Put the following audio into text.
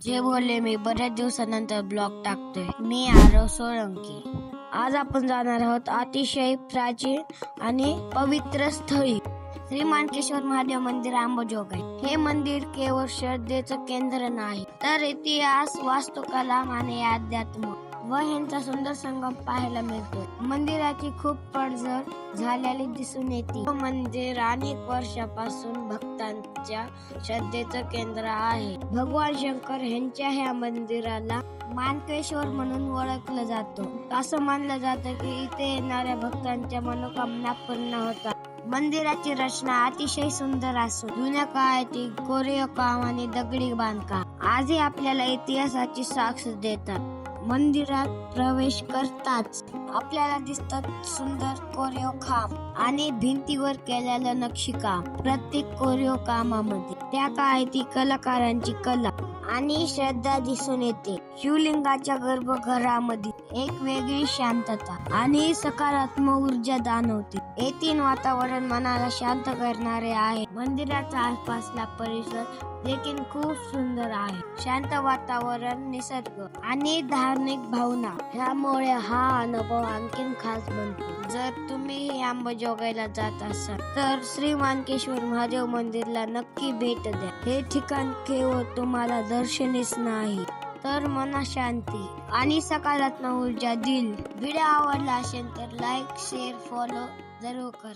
जे बोलले मी बऱ्याच दिवसानंतर ब्लॉग टाकतोय. मी आरव सोळंकी. आज आपण जाणार आहोत अतिशय प्राचीन आणि पवित्र स्थळी श्री मानकेश्वर महादेव मंदिर अंबाजोगाई. हे मंदिर केवळ श्रद्धेचं केंद्र नाही तर इतिहास, वास्तुकला आणि अध्यात्म व ह्यांचा सुंदर संगम पाहायला मिळतो. मंदिराची खूप पडझड झालेली दिसून येते. मंदिर अनेक वर्षापासून भक्तांच्या श्रद्धेचं केंद्र आहे. भगवान शंकर यांच्या ह्या मंदिराला मानकेश्वर म्हणून ओळखलं जातं. असं मानलं जातं की इथे येणाऱ्या भक्तांच्या मनोकामना पूर्ण होतात. मंदिराची रचना अतिशय सुंदर असून जुन्या काळातील कोरीव काम आणि दगडी बांधकाम आजही आपल्याला इतिहासाची साक्ष देतात. मंदिरात प्रवेश करताच आपल्याला दिसतात सुंदर कोरीव काम आणि भिंतीवर केलेलं नक्षीकाम. प्रत्येक कोरीव कामामध्ये त्या काळातील कलाकारांची कला आणि श्रद्धा दिसून येते. शिवलिंगाच्या गर्भगृहामध्ये एक वेगळी शांतता आणि सकारात्मक ऊर्जा जाणवते. येथील वातावरण मनाला शांत करणारे आहे. मंदिराचा आसपासला परिसर देखील खूप सुंदर आहे. शांत वातावरण, निसर्ग आणि धार्मिक भावना ह्यामुळे हा अनुभव आणखीन खास बनतो. जर तुम्ही अंबाजोगाईला जात असाल तर श्री मानकेश्वर महादेव मंदिरला नक्की भेट द्या. हे ठिकाण केवळ तुम्हाला दर्शनीच नाही तर मना शांती आणि सकारात्मक ऊर्जा देईल. व्हिडिओ आवडला असेल तर लाईक, शेअर, फॉलो जरूर करा.